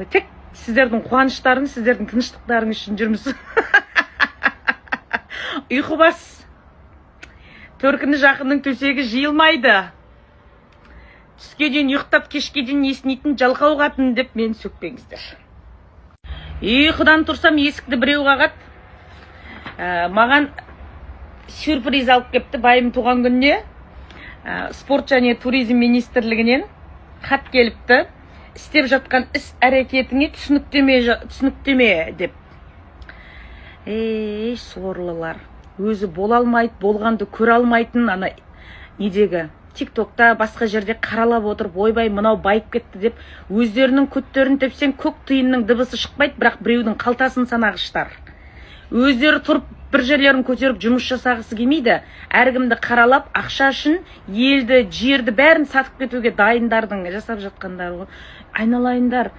Тек сіздердің қуаныштарыңыз, сіздердің тыныштықтарыңыз үшін жүрміз. Ұйқы бас. Төркіні жақынның төсегі жиылмайды. Түске дейін ұйықтап, кешке дейін есінейтін жалқау қатын деп мені сөкпеңіздер. Ұйқыдан тұрсам есікті біреу қағады. Маған сюрприз алып кепті байым туған күніне. Спорт және туризм министрлігінен хат келіпті. Істеп жатқан іс әрекетіңе түсініктеме деп. Сорлылар. Өзі бола алмайды, болғанды көре алмайтын ана недегі тиктокта басқа жерде қаралап отырып, ойбай мынау байып кетті деп өздерінің көттерін тепсең көк тиынның дыбысы шықпайды, бірақ біреудің қалтасын санағыштар. Өздері тұрып бір жерлерін көтеріп жұмыс жасағысы келмейді. Әркімді қаралап, ақша үшін елді, жерді бәрін сатып кетуге дайындардың жасап жатқандары. Айналайындар.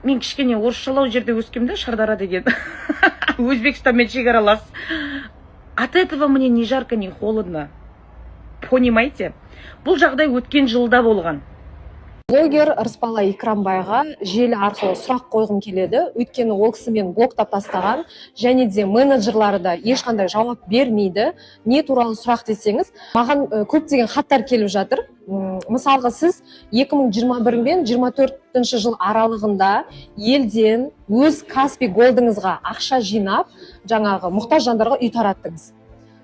Мен кішкене орысшалау жерде өскемді, Шардара деген. Өзбекстанмен шекаралас. От этого мне не жарко, не холодно. Понимаете? Бұл жағдай өткен жылда болған. Блогер Ырысбала Икрамбайға желі арқылы сұрақ қойғым келеді. Өйткені ол кісімен блоктап тастаған, және де менеджерлары да ешқандай жауап бермейді. Не туралы сұрақ десеңіз, маған көптеген хаттар келіп жатыр. Мысалға сіз 2021 мен 24 жыл аралығында елден өз Каспий Голдыңызға ақша жинап, жаңағы мұқтаж жандарға үй тараттыңыз.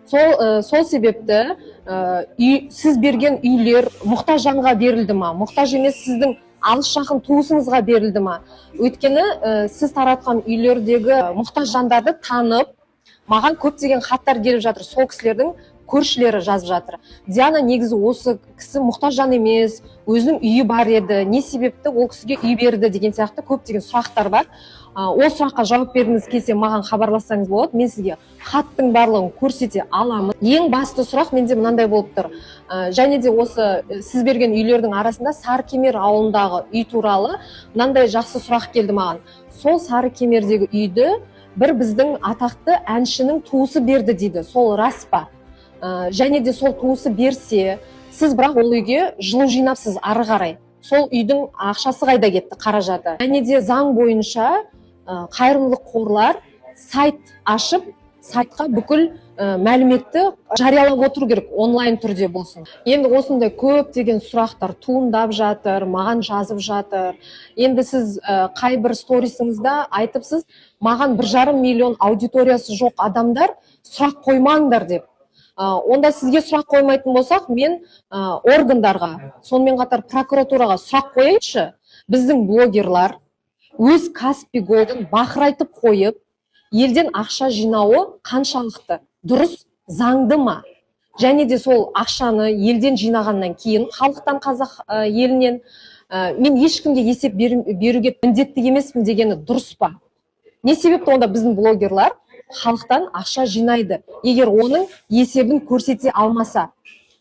Сол себепті сіз берген үйлер мұқтаж жанға берілді ма? Мұқтаж емес сіздің алыс жақын туысыңызға берілді ма? Өйткені сіз таратқан үйлердегі мұқтаж жандарды танып, маған көптеген хаттар келіп жатыр. Сол кісілердің көршілері жазып жатыр. Диана негізі осы кісі мұқтаж жан емес, өзінің үйі бар еді, не себепті ол кісіге үй берді деген сияқты көптеген сұрақтар бар. Ол сұраққа жауап бергіңіз келсе, маған хабарлассаңыз болады. Мен сізге хаттың барлығын көрсете аламын. Ең басты сұрақ менде мынандай болып тұр. Және де осы сіз берген үйлердің арасында Сарыкемер ауылындағы үй туралы мынандай жақсы сұрақ келді маған. Сол Сарыкемердегі үйді бір біздің атақты әншінің туысы берді дейді. Сол рас па? Және де сол туысы берсе, сіз бірақ ол үйге жылу жинапсыз ары қарай. Сол үйдің ақшасы қайда кетті, қаражаты. Және де заң бойынша қайырымдылық қорлар сайт ашып, сайтқа бүкіл мәліметті жариялап отыру керек, онлайн түрде болсын. Енді осындай көптеген сұрақтар туындап жатыр, маған жазып жатыр. Енді сіз қай бір сторисіңізде айтыпсыз, маған 1,5 миллион аудиториясы жоқ адамдар сұрақ қоймаңдар деп. Онда сізге сұрақ қоймайтын болсақ, мен органдарға, сонымен қатар прокуратураға сұрақ қояйыншы. Біздің блогерлар өз Каспий Голдын бақырайтып қойып, елден ақша жинауы қаншалықты дұрыс, заңды ма? Және де сол ақшаны елден жинағаннан кейін, халықтан, қазақ елінен, мен ешкімге есеп беруге міндетті емеспін дегені дұрыс па? Не себепті онда біздің блогерлар халықтан ақша жинайды, егер оның есебін көрсете алмаса?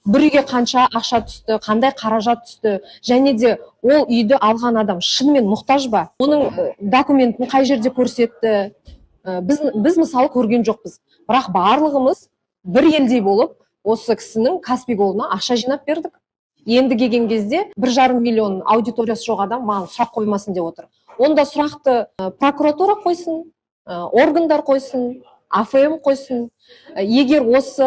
Бір үйге қанша ақша түсті, қандай қаражат түсті, және де ол үйді алған адам шынымен мұқтаж ба? Оның документін қай жерде көрсетті? Біз мысалы көрген жоқпыз. Бірақ барлығымыз бір елдей болып, осы кісінің Каспий Голдына ақша жинап бердік. Енді келген кезде 1,5 миллион аудиториясы жоқ адам маған сұрақ қоймасын деп отыр. Онда сұрақты прокуратура қойсын, органдар қойсын, АФМ қойсын. Егер осы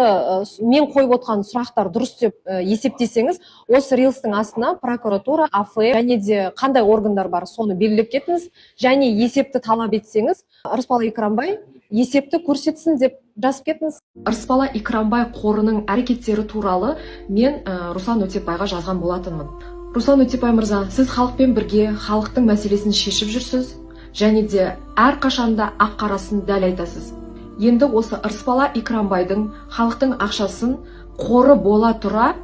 мен қойып отқан сұрақтар дұрыс деп есептесеңіз, осы рилстың астына прокуратура, АФМ және де қандай органдар бар, соны белгілеп кетіңіз. Және есепті талап етсеңіз, Ырысбала Икрамбай есепті көрсетсін деп жазып кетіңіз. Ырысбала Икрамбай қорының әрекеттері туралы мен Руслан Өтепбайға жазған болатынмын. Руслан Өтепбай мырза, сіз халықпен бірге халықтың мәселесін шешіп жүрсіз, және де әрқашанда ақ қарасын дәл айтасыз. Енді осы Ырысбала Икрамбайдың халықтың ақшасын қоры бола тұра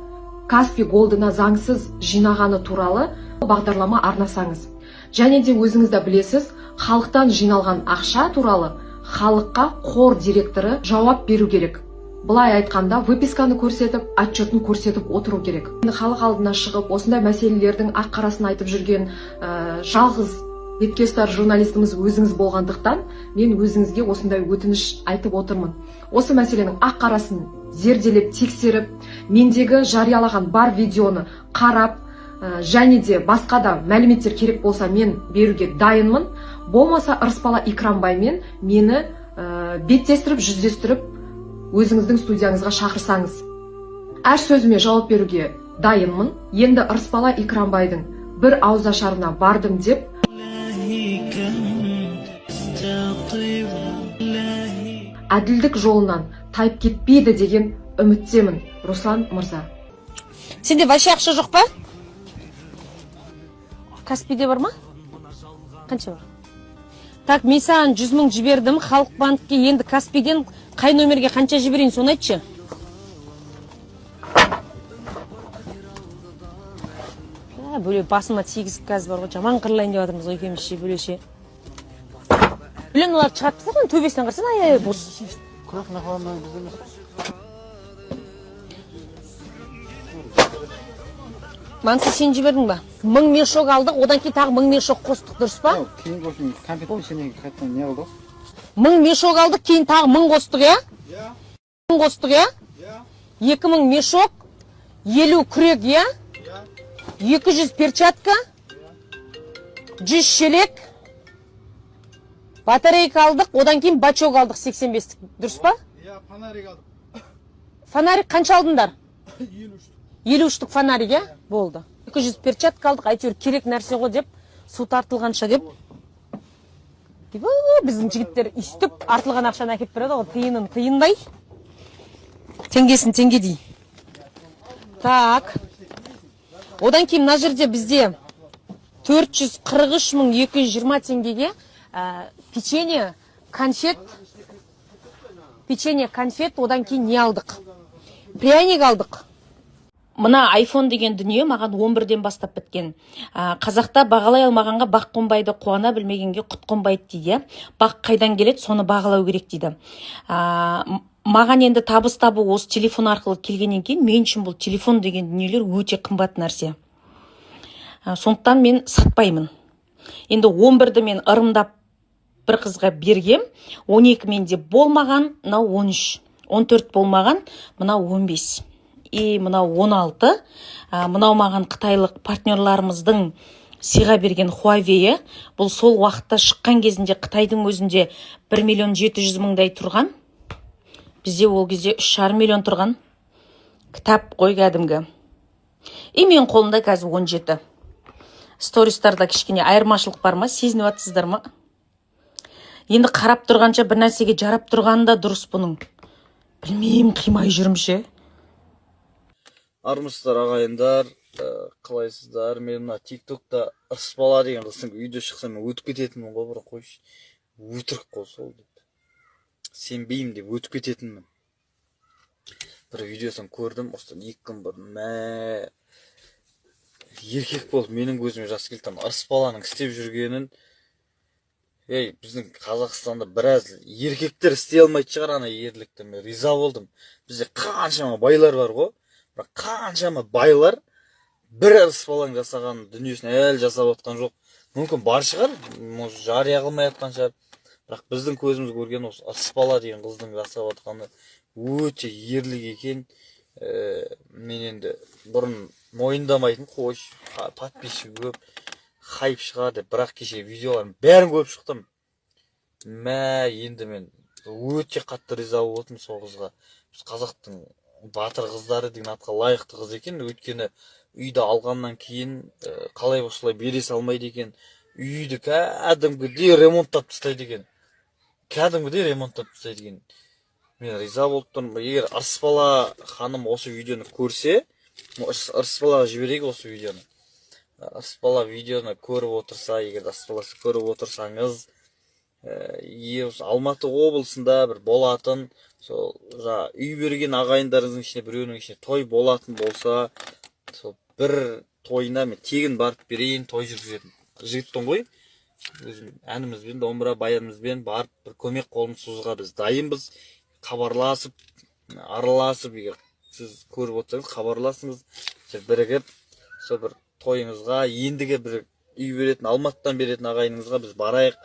Каспий Голдына заңсыз жинағаны туралы бағдарлама арнасаңыз. Және де өзіңізді білесіз, халықтан жиналған ақша туралы халыққа қор директоры жауап беру керек. Былай айтқанда, выписканы көрсетіп, отчетін көрсетіп отыру керек. Халық алдына шығып, осындай мәселелердің ақ қарасын айтып жүрген жалғыз бетке ұстар журналистіміз өзіңіз болғандықтан, мен өзіңізге осындай өтініш айтып отырмын. Осы мәселенің ақ қарасын зерделеп, тексеріп, мендегі жариялаған бар видеоны қарап, және де басқа да мәліметтер керек болса мен беруге дайынмын. Болмаса Ырысбала Икрамбаймен мені беттестіріп, жүздестіріп өзіңіздің студияңызға шақырсаңыз. Әр сөзіме жауап беруге дайынмын. Енді Ырысбала Икрамбайдың бір ауызашарына бардым деп әділдік жолынан тайып кетпейді деген үміттемін, Руслан мырза. Сенде вообще ақша жоқ па? Каспиде бар ма? Қанша бар? Так, мен саған 100 мың жібердім Халық банкке, енді Каспиден қай номерге қанша жіберейін, соны айтшы. Бөле басыма 8 газ бар ғой, жаман қырлайын деп жатырмыз ғой екеумізше бөлеше. Білен оларды шығарып тастаған, төбесінен қарасаң, ай бос. Көп нақаламай біз емес. Мансы сен жібердің ба? 1000 мешок алдық, одан кейін тағы 1000 мешок қостық, дұрыс па? Кейін қосың, конфет пешенеге қайтқан не қылдық? 1000 мешок алдық, кейін тағы 1000 қостық, я? 1000 қостық, я? 2000 мешок, 50 күрек, я? 200 перчатка, 100 шелек, батарейка алдық, одан кейін бачок алдық 85-тік, дұрыс па? Фонарик алдық. Фонарик қанша алдыңдар? 53-тік фонарик, я? Болды. 200 перчатка алдық, әйтеуір керек нәрсе ғой деп, су тартылғанша деп. Біздің жігіттер үстіп артылған ақшаны әкеп береді ғой, тиынын тиындай. Теңгесін теңге дей. Так. Одан кейін мына жерде бізде 443.220 теңгеге печенье, конфет, одан кейін не алдық? Пряник алдық. Мына iPhone деген дүние маған 11-ден бастап біткен. Қазақта бағалай алмағанға бақ қонбайды, қуана білмегенге құт қонбайды дейді. Бақ қайдан келеді, соны бағалау керек дейді. Маған енді табыс табу осы телефон арқылы келгеннен кейін, мен үшін бұл телефон деген дүниелер өте қымбат нәрсе. Сондықтан мен сатпаймын. Енді 11-ді мен ырымдап бір қызға бергем, 12 менде болмаған, мынау 13, 14 болмаған, мынау 15. И мынау 16, мынау маған қытайлық партнерларымыздың сыйға берген Huawei. Бұл сол уақытта шыққан кезінде Қытайдың өзінде 1.700.000-дай тұрған. Бізде ол кезде 3,5 миллион тұрған. Кітап қой кәдімгі. И мен қолымда қазір 17. Стористарда кішкене айырмашылық бар ма? Сезініп атсыздар ма? Енді қарап тұрғанша бір нәрсеге жарап тұрғанда дұрыс бұның. Білмеймін, қимай жүрмше. Армысыздар ағайындар, қалайсыздар? Мен мына TikTokта Ырысбала деген қыздың үйде шықсам мен өтіп кететінмін ғой, бірақ қойшы. Өтірік қой сол деп. Сенбеймін деп өтіп кететінмін. Бір видеосын көрдім, осыдан 2 күн бұрын. Еркек болып менің көзіме жас келді. Ырысбаланың істеп жүргенін, біздің Қазақстанда біраз еркектер істей алмайды шығар ана ерлікті. Мен риза болдым. Бізде қаншама байлар бар ғой. Бірақ қаншама байлар бір Ырысбаланың жасаған дүниесін әлі жасап отқан жоқ. Мүмкін бар шығар, жария қылмай отқан шығар. Бірақ біздің көзіміз көрген осы Ырысбала деген қыздың жасап отқаны өте ерлік екен. Мен енді бұрын мойындамайтын, қойш, подписчик көп, хайп шығар деп, бірақ кеше видеоларын бәрін көріп шықтым. Енді мен өте қатты риза болдым сол қызға. Біз қазақтың батыр қыздары деген атқа лайықты қыз екен. Өйткені үйді алғаннан кейін қалай осылай бере салмайды екен. Үйді кәдімгідей ремонттап тастайды екен. Мен риза болып тұрмын. Егер Ырысбала ханым осы видеоны көрсе, Ырысбалаға жіберейік осы видеоны. Ырысбала видеоны көріп отырса, егер Ырысбаласы көріп отырсаңыз, Алматы облысында бір болатын, сол үй берген ағайындарыңыздың ішінде біреуінің ішінде той болатын болса, сол бір тойына мен тегін барып берейін, той жүргізетін жігітпін ғой. Өзім әнімізбен, домбыра баянымызбен барып бір көмек қолын созуға біз дайынбыз. Хабарласып, араласып, егер сіз көріп отырсаңыз, хабарласыңыз, бірігіп, сол бір тойыңызға, ендіге бір үй беретін, Алматыдан беретін ағайыныңызға біз барайық.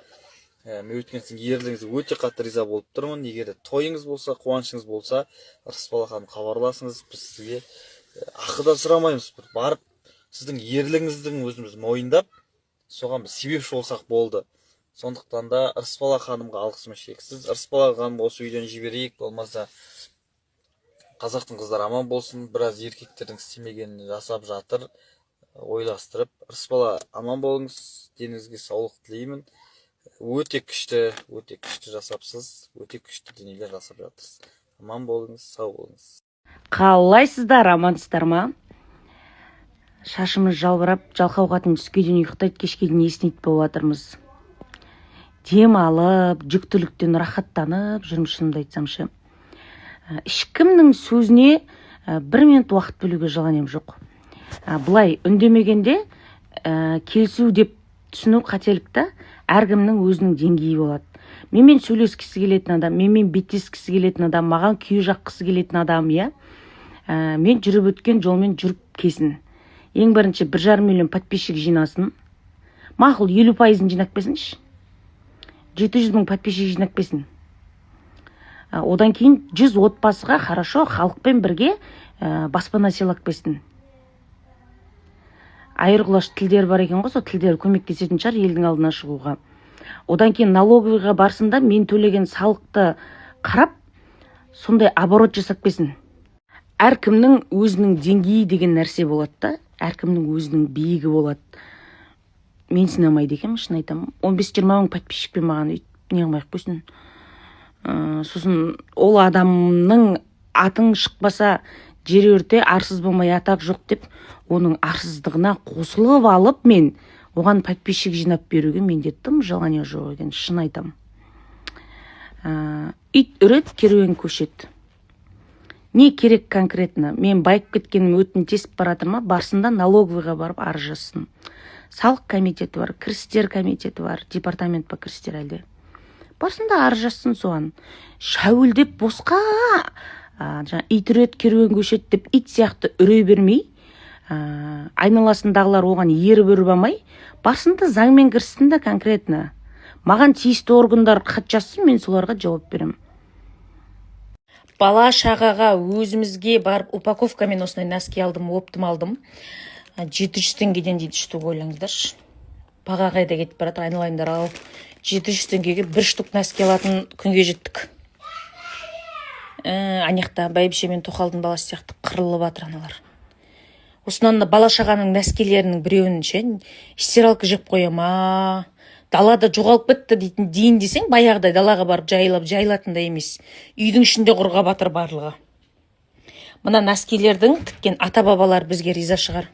Мен өткен сіздің ерлігіңізге өте қатты риза болып тұрмын. Егер тойыңыз болса, қуанышыңыз болса, Ырысбала ханым хабарласыңыз, біз сізге ақы да сұрамаймыз. Барып сіздің ерлігіңіздің өзіміз мойындап соған біз себепші болсақ болды. Сондықтан да Ырысбала ханымға алғысым шексіз. Ырысбала ханым осы үйден жіберейік, болмаса қазақтың қыздары аман болсын. Біраз еркектердің істемегенін жасап жатыр, ойластырып. Ырысбала аман болыңыз, деніңізге саулық тілеймін. Өте күшті жасапсыз, өте күшті денелер жасап жатырсыз. Аман болыңыз, сау болыңыз. Қалайсыздар, амансыздар ма? Шашымыз жалбырап, жалқау қатын түске дейін ұйықтайды, кешке дейін есін айтпай жатырмыз. Дем алып, жүктіліктен рахаттанып жүрміз, шынымды айтсам ше. Ешкімнің сөзіне бір минут уақыт бөлуге жаланем жоқ. Бұлай үндемегенде келісу деп түсіну қателікті. Әркімнің өзінің деңгейі болады. Менімен сөйлескісі келетін адам, менімен беттескісі келетін адам, маған күйі жаққысы келетін адам, иә. Мен жүріп өткен жолмен жүріп кесін. Ең бірінші 1,5 миллион подписчик жинасын. Мақұл 50%-ын жинап берсінші. 700 мың подписчик жинап берсін. Одан кейін 100 отбасыға хорошо халықпен бірге баспана сыйлап берсін. Айырғылаш тілдер бар екен ғой, сол тілдер көмектесетін шығар елдің алдына шығуға. Одан кейін налоговыйға барсында мен төлеген салықты қарап, сондай оборот жасап берсін. Әркімнің өзінің деңгейі деген нәрсе болады да, әркімнің өзінің биігі болады. Мен сынамайды екенмін, шын айтамын. 15-20 мың подписчикпен маған не қылмай-ақ қойсын. Сосын ол адамның атың шықпаса жер өрте, арсыз болмай атақ жоқ деп, оның арсыздығына қосылып алып, мен оған подписчик жинап беруге менде тым желание жоқ екен, шын айтамын. Ит үрет, керуен көшет. Не керек конкретно? Мен байып кеткенім өтін тесіп баратыр ма? Барсында налоговыйға барып арыз жазсын. Салық комитеті бар, кірістер комитеті бар, департамент па кірістер әлде. Барсында арыз жазсын соған. Шәуілдеп босқа ит үрет, керуен көшет деп ит сияқты үрей бермей, айналасындағылар оған еріп үріп алмай, барсында заңмен кірістін да конкретно. Маған тиісті органдар хат жазсын, мен соларға жауап берем. Бала шағаға өзімізге барып упаковкамен осындай нәски алдым, оптым алдым. 700 теңгеден дейді, штук ойлаңыздаршы. Баға қайда кетіп барады, айналайындар ал. 700 теңгеге бір штук нәски алатын күнге жеттік. Анияқта бәйбіше мен тоқалдың баласы сияқты қырылып жатыр аналар. Осынан да бала шағаның нәскелерінің біреуін ше, стиралка жеп қояма, далада жоғалып кетті дейін десең, баяғыдай далаға барып жайылатында емес. Үйдің ішінде құрға батыр барлығы. Мына нәскелердің тіккен ата-бабалар бізге риза шығар.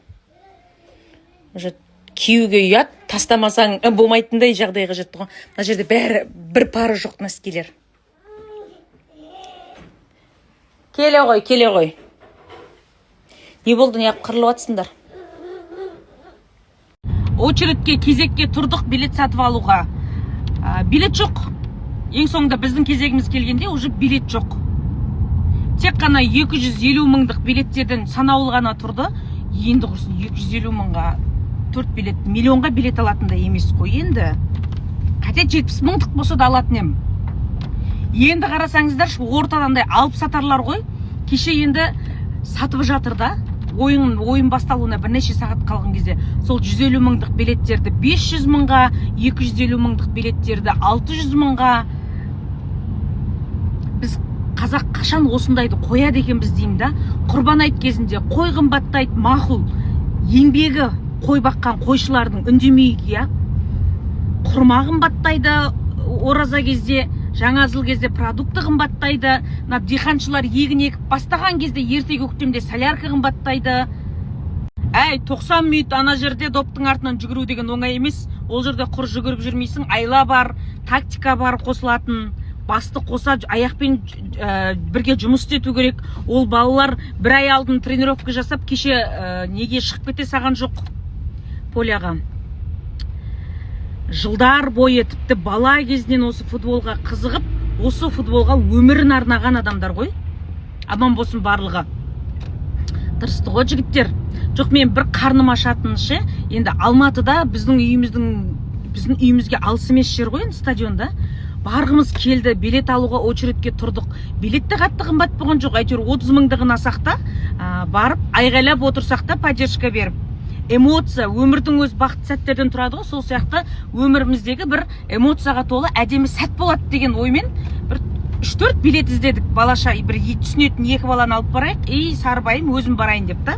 Киюге ұят, тастамасаң болмайтындай жағдайға жетті ғой. Мына жерде бәрі бір пары жоқ нәскелер. Келе ғой. Не болды, не қырылып атсыңдар? Очередке, кезекке тұрдық билет сатып алуға. Билет жоқ. Ең соңында біздің кезегіміз келгенде уже билет жоқ. Тек қана 250 мыңдық билеттерден санаулы ғана тұрды. Енді құрсын 250 мыңға 4 билет, миллионға билет алатындай емес қой енді. Қате 70 мыңдық болса да алатын ем. Енді қарасаңыздар, ортадандай алып сатарлар ғой. Кеше енді сатып жатыр да. Ойын басталуына бірнеше сағат қалған кезде сол 150 мыңдық билеттерді 500 мыңға, 250 мыңдық билеттерді 600 мыңға. Біз қазақ қашан осындайды қояды екенбіз деймін да. Құрбан айт кезінде қой қымбаттайды, мақұл. Еңбегі қой баққан қойшылардың үндемейік, иә. Құрма қымбаттайды, ораза кезде, жаңа жыл кезде продукты қымбаттайды. Диқаншылар егін екіп бастаған кезде ерте көктемде солярка қымбаттайды. 90 минут ана жерде доптың артынан жүгіру деген оңай емес. Ол жерде құр жүгіріп жүрмейсің, айла бар, тактика бар қосылатын. Басты қоса аяқпен бірге жұмыс істету керек. Ол балалар бір ай алдын тренировка жасап, кеше неге шығып кете саған жоқ поляға. Жылдар бойы тіпті бала кезінен осы футболға қызығып, осы футболға өмірін арнаған адамдар ғой. Аман болсын барлығы. Тырысты ғой жігіттер. Жоқ, мен бір қарным ашатын ше, енді Алматыда біздің үйімізге алыс емес жер ғой, стадионда. Барғымыз келді, билет алуға очередке тұрдық. Билетті қатты қымбат болған жоқ, әйтеуір 30 мыңдығын асақта, барып айғайлап отырсақ та поддержка беріп. эмоция, өмірдің өз бақытты сәттерден тұрады ғой, сол сияқты өміріміздегі бір эмоцияға толы әдемі сәт болады деген оймен бір 3-4 билет іздедік. Балаша бір түсінетін 2 баланы алып барайық, Сарыбайым өзім барайын деп та.